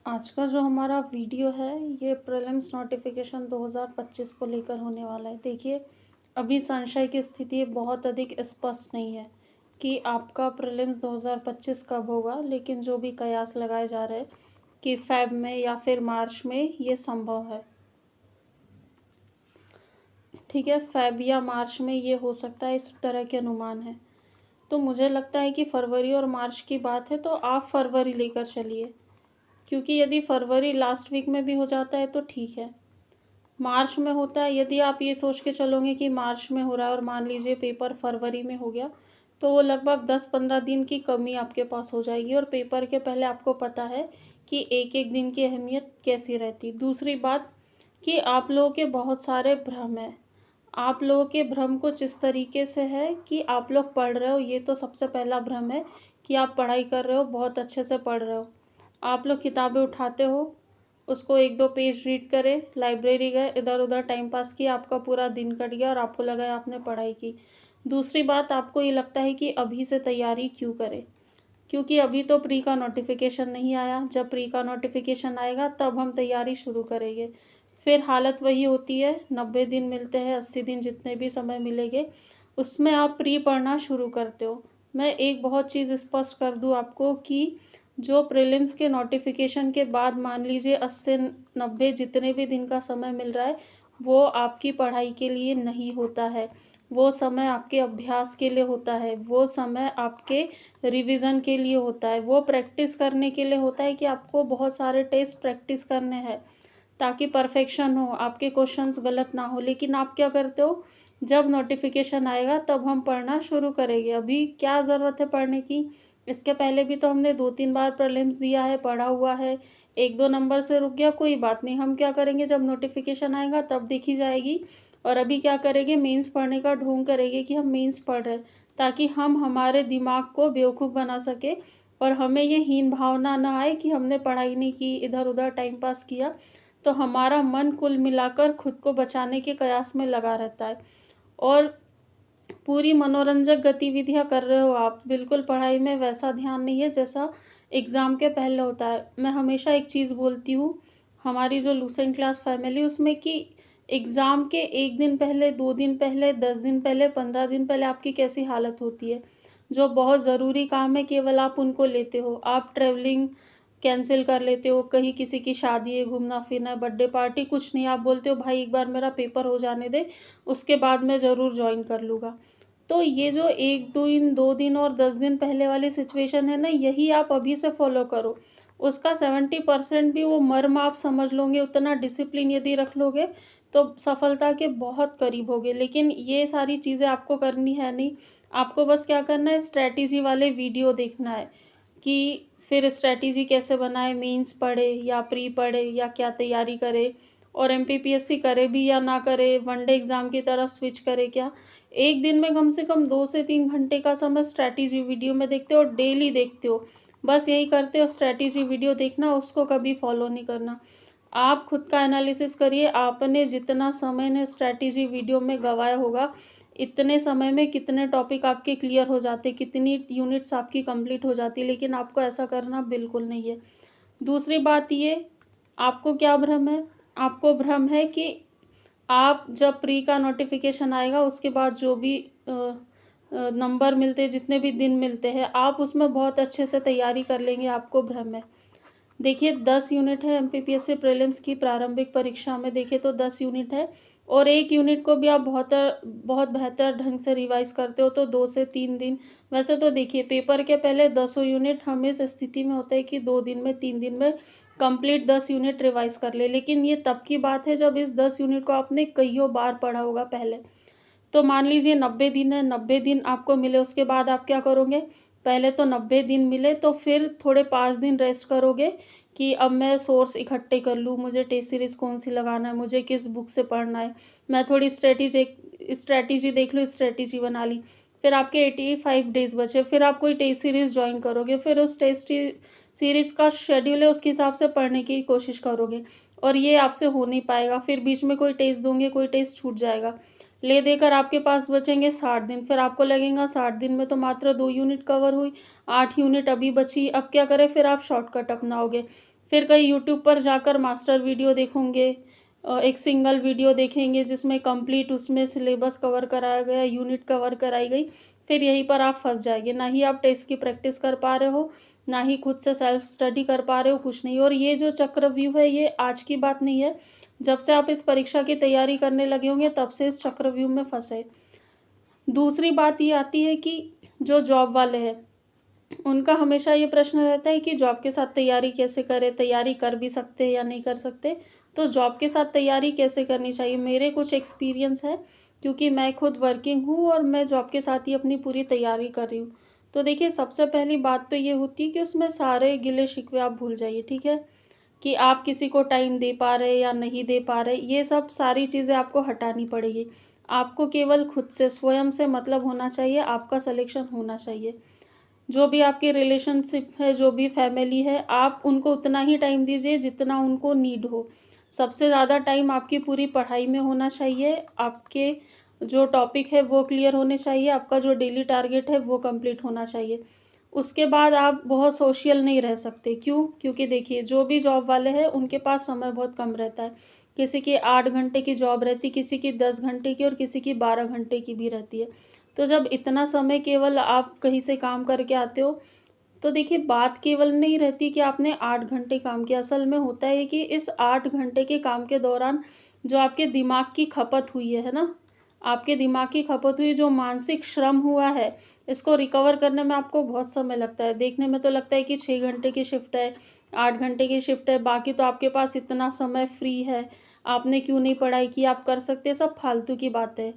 आज का जो हमारा वीडियो है ये प्रीलिम्स नोटिफिकेशन 2025 को लेकर होने वाला है। देखिए, अभी संशय की स्थिति बहुत अधिक स्पष्ट नहीं है कि आपका प्रीलिम्स 2025 कब होगा, लेकिन जो भी कयास लगाए जा रहे हैं कि फ़ेब में या फिर मार्च में ये संभव है। ठीक है, फ़ेब या मार्च में ये हो सकता है, इस तरह के अनुमान है। तो मुझे लगता है कि फरवरी और मार्च की बात है तो आप फरवरी लेकर चलिए, क्योंकि यदि फरवरी लास्ट वीक में भी हो जाता है तो ठीक है। मार्च में होता है, यदि आप ये सोच के चलोगे कि मार्च में हो रहा है और मान लीजिए पेपर फरवरी में हो गया, तो वो लगभग 10-15 दिन की कमी आपके पास हो जाएगी। और पेपर के पहले आपको पता है कि एक एक दिन की अहमियत कैसी रहती। दूसरी बात कि आप लोगों के बहुत सारे भ्रम हैं। आप लोगों के भ्रम कुछ इस तरीके से है कि आप लोग पढ़ रहे हो, ये तो सबसे पहला भ्रम है कि आप पढ़ाई कर रहे हो, बहुत अच्छे से पढ़ रहे हो। आप लोग किताबें उठाते हो, उसको 1-2 पेज रीड करे, लाइब्रेरी गए, इधर-उधर टाइम पास किया, आपका पूरा दिन कट गया और आपको लगा आपने पढ़ाई की। दूसरी बात, आपको ये लगता है कि अभी से तैयारी क्यों करें? क्योंकि अभी तो प्री का नोटिफिकेशन नहीं आया, जब प्री का नोटिफिकेशन आएगा तब हम तैयारी शुरू करेंगे। फिर हालत वही होती है, 90 दिन मिलते हैं, 80 दिन जितने भी समय मिलेंगे, उसमें आप प्री पढ़ना शुरू करते हो। मैं एक बहुत चीज़ स्पष्ट कर दूँ आपको कि जो प्रीलिम्स के नोटिफिकेशन के बाद मान लीजिए 80-90 जितने भी दिन का समय मिल रहा है, वो आपकी पढ़ाई के लिए नहीं होता है। वो समय आपके अभ्यास के लिए होता है, वो समय आपके रिवीजन के लिए होता है, वो प्रैक्टिस करने के लिए होता है कि आपको बहुत सारे टेस्ट प्रैक्टिस करने हैं ताकि परफेक्शन हो, आपके क्वेश्चंस गलत ना हो। लेकिन आप क्या करते हो, जब नोटिफिकेशन आएगा तब हम पढ़ना शुरू करेंगे। अभी क्या ज़रूरत है पढ़ने की? इसके पहले भी तो हमने 2-3 बार प्रीलिम्स दिया है, पढ़ा हुआ है, 1-2 नंबर से रुक गया, कोई बात नहीं। हम क्या करेंगे, जब नोटिफिकेशन आएगा तब देखी जाएगी। और अभी क्या करेंगे, मेंस पढ़ने का ढोंग करेंगे कि हम मेंस पढ़ रहे हैं, ताकि हम हमारे दिमाग को बेवकूफ़ बना सकें और हमें ये हीन भावना ना आए कि हमने पढ़ाई नहीं की, इधर-उधर टाइम पास किया। तो हमारा मन कुल मिलाकर खुद को बचाने के कयास में लगा रहता है और पूरी मनोरंजक गतिविधियाँ कर रहे हो आप, बिल्कुल पढ़ाई में वैसा ध्यान नहीं है जैसा एग्ज़ाम के पहले होता है। मैं हमेशा एक चीज़ बोलती हूँ, हमारी जो लूसेंट क्लास फैमिली उसमें कि एग्ज़ाम के 1 दिन पहले, 2 दिन पहले, 10 दिन पहले, 15 दिन पहले आपकी कैसी हालत होती है। जो बहुत ज़रूरी काम है केवल आप उनको लेते हो। आप ट्रैवलिंग कैंसल कर लेते हो, कहीं किसी की शादी है, घूमना-फिरना है, बर्थडे पार्टी, कुछ नहीं, आप बोलते हो भाई एक बार मेरा पेपर हो जाने दे, उसके बाद मैं ज़रूर जॉइन कर लूँगा। तो ये जो 2 दिन और 10 दिन पहले वाली सिचुएशन है ना, यही आप अभी से फ़ॉलो करो। उसका 70% भी वो मर्म आप समझ लोगे, उतना डिसिप्लिन यदि रख लोगे, तो सफलता के बहुत करीब होगे। लेकिन ये सारी चीज़ें आपको करनी है नहीं, आपको बस क्या करना है, स्ट्रैटेजी वाले वीडियो देखना है कि फिर स्ट्रैटेजी कैसे बनाएँ, मेंस पढ़े या प्री पढ़े या क्या तैयारी करे और एमपीपीएससी करे भी या ना करे, वनडे एग्ज़ाम की तरफ स्विच करे क्या। एक दिन में कम से कम 2 से 3 घंटे का समय स्ट्रैटेजी वीडियो में देखते हो और डेली देखते हो। बस यही करते हो, स्ट्रैटेजी वीडियो देखना, उसको कभी फ़ॉलो नहीं करना। आप खुद का एनालिसिस करिए, आपने जितना समय ने स्ट्रैटेजी वीडियो में गँवाया होगा, इतने समय में कितने टॉपिक आपके क्लियर हो जाते, कितनी यूनिट्स आपकी कंप्लीट हो जाती, लेकिन आपको ऐसा करना बिल्कुल नहीं है। दूसरी बात ये, आपको क्या भ्रम है? आपको भ्रम है कि आप जब प्री का नोटिफिकेशन आएगा उसके बाद जो भी नंबर मिलते हैं, जितने भी दिन मिलते हैं, आप उसमें बहुत अच्छे से तैयारी कर लेंगे, आपको भ्रम है। देखिए 10 यूनिट है एमपीपीएससी प्रीलिम्स की प्रारंभिक परीक्षा में, देखें तो 10 यूनिट है और 1 यूनिट को भी आप बहुत बेहतर ढंग से रिवाइज़ करते हो तो 2 से 3 दिन। वैसे तो देखिए पेपर के पहले 10 यूनिट हम इस स्थिति में होते हैं कि 2 दिन में, 3 दिन में कंप्लीट 10 यूनिट रिवाइज़ कर ले। लेकिन ये तब की बात है जब इस 10 यूनिट को आपने कइयों बार पढ़ा होगा पहले। तो मान लीजिए 90 दिन है, 90 दिन आपको मिले, उसके बाद आप क्या करोगे? पहले तो 90 दिन मिले तो फिर थोड़े 5 दिन रेस्ट करोगे कि अब मैं सोर्स इकट्ठे कर लूँ, मुझे टेस्ट सीरीज़ कौन-सी लगाना है, मुझे किस बुक से पढ़ना है। मैं थोड़ी स्ट्रैटेजी देख लूँ, स्ट्रैटेजी बना ली। फिर आपके 85 डेज़ बचे, फिर आप कोई टेस्ट सीरीज़ जॉइन करोगे, फिर उस सीरीज़ का शेड्यूल है उसके हिसाब से पढ़ने की कोशिश करोगे और ये आपसे हो नहीं पाएगा। फिर बीच में कोई टेस्ट दोगे, कोई टेस्ट छूट जाएगा। ले देकर आपके पास बचेंगे 60 दिन, फिर आपको लगेगा 60 दिन में तो मात्र 2 यूनिट कवर हुई, 8 यूनिट अभी बची, अब क्या करें? फिर आप शॉर्टकट अपनाओगे। फिर कहीं यूट्यूब पर जाकर मास्टर वीडियो देखोगे, एक सिंगल वीडियो देखेंगे जिसमें कंप्लीट उसमें सिलेबस कवर कराया गया, यूनिट कवर कराई गई, फिर यहीं पर आप फँस जाएँगे। ना ही आप टेस्ट की प्रैक्टिस कर पा रहे हो, ना ही खुद से सेल्फ स्टडी कर पा रहे हो, कुछ नहीं। और ये जो चक्रव्यूह है ये आज की बात नहीं है, जब से आप इस परीक्षा की तैयारी करने लगे होंगे तब से इस चक्रव्यूह में फँसे। दूसरी बात ये आती है कि जो जॉब वाले हैं, उनका हमेशा ये प्रश्न रहता है कि जॉब के साथ तैयारी कैसे करें, तैयारी कर भी सकते हैं या नहीं कर सकते। तो जॉब के साथ तैयारी कैसे करनी चाहिए, मेरे कुछ एक्सपीरियंस है, क्योंकि मैं खुद वर्किंग हूँ और मैं जॉब के साथ ही अपनी पूरी तैयारी कर रही हूँ। तो देखिए, सबसे पहली बात तो ये होती है कि उसमें सारे गिले-शिकवे आप भूल जाइए, ठीक है? कि आप किसी को टाइम दे पा रहे या नहीं दे पा रहे, ये सब सारी चीज़ें आपको हटानी पड़ेगी। आपको केवल खुद से, स्वयं से मतलब होना चाहिए, आपका सिलेक्शन होना चाहिए। जो भी आपकी रिलेशनशिप है, जो भी फैमिली है, आप उनको उतना ही टाइम दीजिए जितना उनको नीड हो। सबसे ज़्यादा टाइम आपकी पूरी पढ़ाई में होना चाहिए, आपके जो टॉपिक है वो क्लियर होने चाहिए, आपका जो डेली टारगेट है वो कंप्लीट होना चाहिए। उसके बाद आप बहुत सोशल नहीं रह सकते, क्यों? क्योंकि देखिए, जो भी जॉब वाले हैं उनके पास समय बहुत कम रहता है। किसी की 8 घंटे की जॉब रहती, किसी की 10 घंटे की और किसी की 12 घंटे की भी रहती है। तो जब इतना समय केवल आप कहीं से काम करके आते हो, तो देखिए, बात केवल नहीं रहती कि आपने 8 घंटे काम किया। असल में होता है कि इस 8 घंटे के काम के दौरान जो आपके दिमाग की खपत हुई है ना? आपके दिमाग की खपत हुई, जो मानसिक श्रम हुआ है, इसको रिकवर करने में आपको बहुत समय लगता है। देखने में तो लगता है कि 6 घंटे की शिफ्ट है, 8 घंटे की शिफ्ट है, बाकी तो आपके पास इतना समय फ्री है, आपने क्यों नहीं पढ़ाई की, आप कर सकते हैं, सब फालतू की बातें हैं।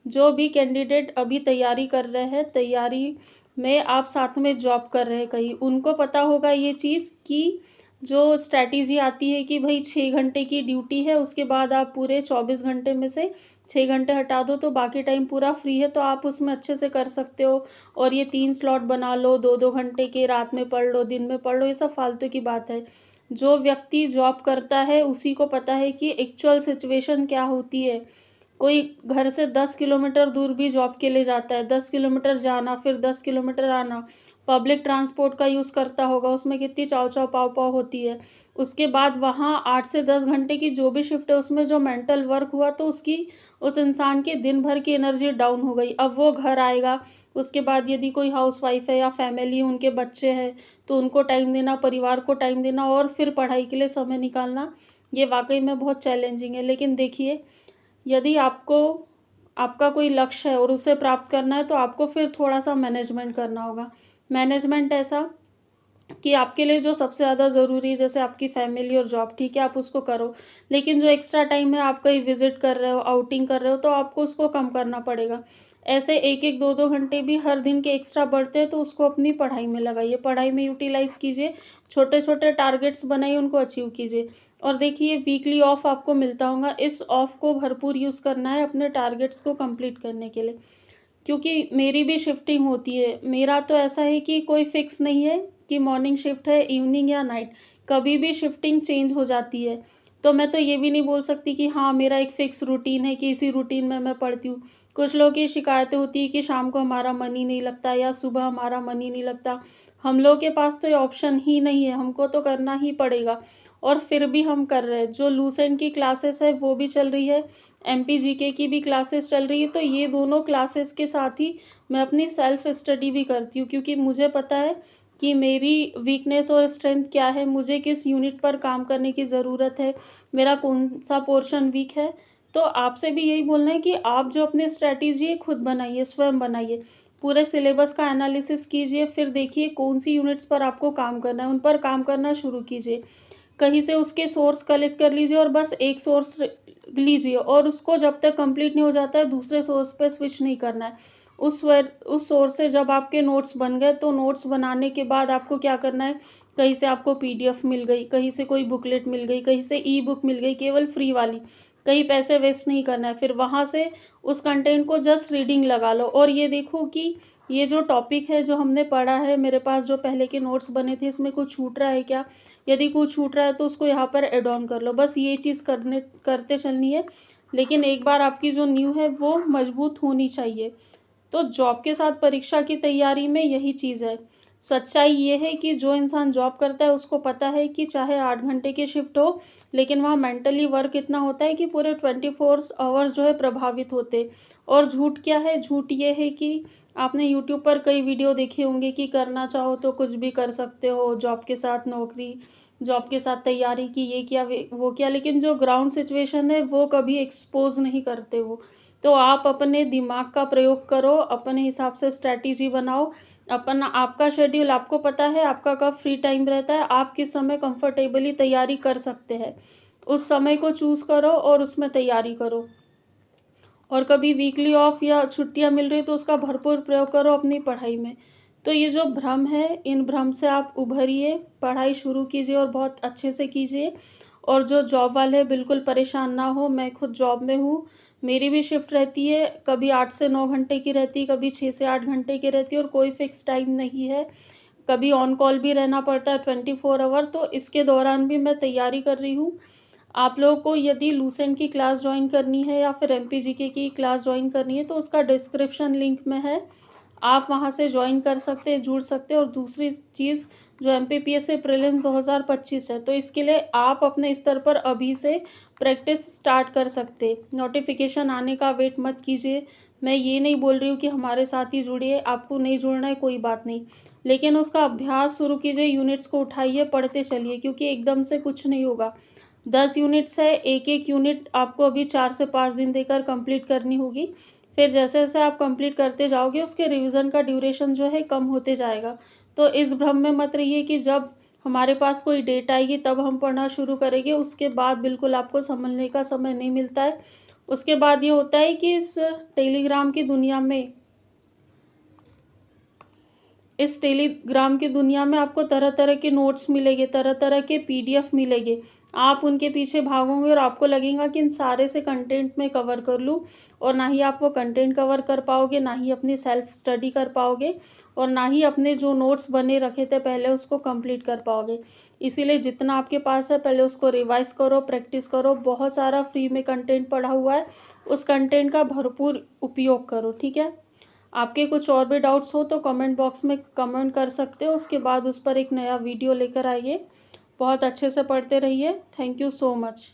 जो भी कैंडिडेट अभी तैयारी कर रहे हैं, तैयारी में आप साथ में जॉब कर रहे हैं कहीं, उनको पता होगा ये चीज़ कि जो स्ट्रैटेजी आती है कि भई 6 घंटे की ड्यूटी है, उसके बाद आप पूरे 24 घंटे में से 6 घंटे हटा दो तो बाकी टाइम पूरा फ्री है, तो आप उसमें अच्छे से कर सकते हो। और ये 3 स्लॉट बना लो, 2-2 घंटे के, रात में पढ़ लो, दिन में पढ़ लो, ये सब फालतू की बात है। जो व्यक्ति जॉब करता है उसी को पता है कि एक्चुअल सिचुएशन क्या होती है। कोई घर से 10 किलोमीटर दूर भी जॉब के लिए जाता है, 10 किलोमीटर जाना, फिर 10 किलोमीटर आना, पब्लिक ट्रांसपोर्ट का यूज़ करता होगा, उसमें कितनी चाव-चाव, पाव-पाव होती है। उसके बाद वहाँ 8 से 10 घंटे की जो भी शिफ्ट है, उसमें जो मेंटल वर्क हुआ, तो उसकी, उस इंसान की दिन भर की एनर्जी डाउन हो गई। अब वो घर आएगा, उसके बाद यदि कोई हाउसवाइफ़ है या फैमिली, उनके बच्चे हैं, तो उनको टाइम देना, परिवार को टाइम देना और फिर पढ़ाई के लिए समय निकालना, ये वाक़ई में बहुत चैलेंजिंग है। लेकिन देखिए, यदि आपको, आपका कोई लक्ष्य है और उसे प्राप्त करना है, तो आपको फिर थोड़ा-सा मैनेजमेंट करना होगा। मैनेजमेंट ऐसा कि आपके लिए जो सबसे ज़्यादा ज़रूरी है, जैसे आपकी फैमिली और जॉब, ठीक है, आप उसको करो। लेकिन जो एक्स्ट्रा टाइम है, आप कहीं विज़िट कर रहे हो, आउटिंग कर रहे हो, तो आपको उसको कम करना पड़ेगा। ऐसे 1-1, 2-2 घंटे भी हर दिन के एक्स्ट्रा बढ़ते हैं, तो उसको अपनी पढ़ाई में लगाइए, पढ़ाई में यूटिलाइज़ कीजिए, छोटे-छोटे टारगेट्स बनाइए, उनको अचीव कीजिए। और देखिए, वीकली ऑफ आपको मिलता होगा, इस ऑफ को भरपूर यूज़ करना है अपने टारगेट्स को कंप्लीट करने के लिए। क्योंकि मेरी भी शिफ्टिंग होती है। मेरा तो ऐसा है कि कोई फ़िक्स नहीं है कि मॉर्निंग शिफ्ट है, इवनिंग या नाइट, कभी भी शिफ्टिंग चेंज हो जाती है। तो मैं तो ये भी नहीं बोल सकती कि हाँ, मेरा एक फ़िक्स रूटीन है कि इसी रूटीन में मैं पढ़ती हूँ। कुछ लोगों की शिकायतें होती हैं कि शाम को हमारा मन ही नहीं लगता या सुबह हमारा मन ही नहीं लगता। हम लोगों के पास तो ये ऑप्शन ही नहीं है, हमको तो करना ही पड़ेगा और फिर भी हम कर रहे हैं। जो लूसेंट की क्लासेस है वो भी चल रही है, एमपी जीके की भी क्लासेस चल रही है, तो ये दोनों क्लासेस के साथ ही मैं अपनी सेल्फ स्टडी भी करती हूँ, क्योंकि मुझे पता है कि मेरी वीकनेस और स्ट्रेंथ क्या है, मुझे किस यूनिट पर काम करने की ज़रूरत है, मेरा कौन-सा पोर्शन वीक है। तो आपसे भी यही बोलना है कि आप जो अपनी स्ट्रैटेजी है खुद बनाइए, स्वयं बनाइए। पूरे सिलेबस का एनालिसिस कीजिए, फिर देखिए कौन-सी यूनिट्स पर आपको काम करना है, उन पर काम करना शुरू कीजिए। कहीं से उसके सोर्स कलेक्ट कर लीजिए और बस एक सोर्स लीजिए और उसको जब तक कंप्लीट नहीं हो जाता है, दूसरे सोर्स पे स्विच नहीं करना है। उस सोर्स से जब आपके नोट्स बन गए, तो नोट्स बनाने के बाद आपको क्या करना है, कहीं से आपको पीडीएफ मिल गई, कहीं से कोई बुकलेट मिल गई, कहीं से ई बुक मिल गई, केवल फ्री वाली, कहीं पैसे वेस्ट नहीं करना है। फिर वहाँ से उस कंटेंट को जस्ट रीडिंग लगा लो और ये देखो कि ये जो टॉपिक है, जो हमने पढ़ा है, मेरे पास जो पहले के नोट्स बने थे, इसमें कुछ छूट रहा है क्या? यदि कुछ छूट रहा है तो उसको यहाँ पर ऐड ऑन कर लो। बस ये चीज़ करते चलनी है, लेकिन एक बार आपकी जो नींव है वो मजबूत होनी चाहिए। तो जॉब के साथ परीक्षा की तैयारी में यही चीज़ है। सच्चाई ये है कि जो इंसान जॉब करता है उसको पता है कि चाहे 8 घंटे की शिफ्ट हो, लेकिन वहाँ मेंटली वर्क इतना होता है कि पूरे 24 आवर्स जो है प्रभावित होते। और झूठ क्या है? झूठ ये है कि आपने यूट्यूब पर कई वीडियो देखे होंगे कि करना चाहो तो कुछ भी कर सकते हो, जॉब के साथ नौकरी, जॉब के साथ तैयारी की, ये किया, वो किया, लेकिन जो ग्राउंड सिचुएशन है वो कभी एक्सपोज़ नहीं करते वो। तो आप अपने दिमाग का प्रयोग करो, अपने हिसाब से स्ट्रैटेजी बनाओ, अपना आपका शेड्यूल आपको पता है, आपका कब फ्री टाइम रहता है, आप किस समय कंफर्टेबली तैयारी कर सकते हैं। उस समय को चूज़ करो और उसमें तैयारी करो। और कभी वीकली ऑफ या छुट्टियाँ मिल रही तो उसका भरपूर प्रयोग करो अपनी पढ़ाई में। तो ये जो भ्रम है, इन भ्रम से आप उभरिए, पढ़ाई शुरू कीजिए और बहुत अच्छे से कीजिए। और जो जॉब वाले हैं बिल्कुल परेशान ना हो, मैं खुद जॉब में हूँ, मेरी भी शिफ्ट रहती है, कभी 8 से 9 घंटे की रहती है, कभी 6 से 8 घंटे की रहती है और कोई फ़िक्स टाइम नहीं है। कभी ऑन कॉल भी रहना पड़ता है 24 आवर, तो इसके दौरान भी मैं तैयारी कर रही हूँ। आप लोगों को यदि लूसेंट की क्लास जॉइन करनी है या फिर एमपीजीके की क्लास जॉइन करनी है तो उसका डिस्क्रिप्शन लिंक में है, आप वहां से जॉइन कर सकते हैं, जुड़ सकते हैं। और दूसरी चीज़, जो एमपीपीएससी प्रीलिम्स 2025 है, तो इसके लिए आप अपने स्तर पर अभी से प्रैक्टिस स्टार्ट कर सकते हैं। नोटिफिकेशन आने का वेट मत कीजिए। मैं ये नहीं बोल रही हूँ कि हमारे साथ ही जुड़िए, आपको नहीं जुड़ना है कोई बात नहीं, लेकिन उसका अभ्यास शुरू कीजिए, यूनिट्स को उठाइए, पढ़ते चलिए, क्योंकि एकदम से कुछ नहीं होगा। 10 यूनिट्स है, एक-एक यूनिट आपको अभी 4 से 5 दिन देकर कंप्लीट करनी होगी। फिर जैसे-जैसे आप कंप्लीट करते जाओगे उसके रिवीजन का ड्यूरेशन जो है कम होते जाएगा। तो इस भ्रम में मत रहिए कि जब हमारे पास कोई डेट आएगी तब हम पढ़ना शुरू करेंगे, उसके बाद बिल्कुल आपको संभलने का समय नहीं मिलता है। उसके बाद ये होता है कि इस टेलीग्राम की दुनिया में आपको तरह-तरह के नोट्स मिलेंगे, तरह-तरह के पीडीएफ मिलेंगे। आप उनके पीछे भागोगे और आपको लगेगा कि इन सारे से कंटेंट मैं कवर कर लूँ, और ना ही आप वो कंटेंट कवर कर पाओगे, ना ही अपनी सेल्फ स्टडी कर पाओगे, और ना ही अपने जो नोट्स बने रखे थे पहले उसको कंप्लीट कर पाओगे। इसीलिए जितना आपके पास है पहले उसको रिवाइज़ करो, प्रैक्टिस करो। बहुत सारा फ्री में कंटेंट पड़ा हुआ है, उस कंटेंट का भरपूर उपयोग करो, ठीक है? आपके कुछ और भी डाउट्स हो तो कमेंट बॉक्स में कमेंट कर सकते हो, उसके बाद उस पर एक नया वीडियो लेकर आइए। बहुत अच्छे से पढ़ते रहिए। Thank you so much.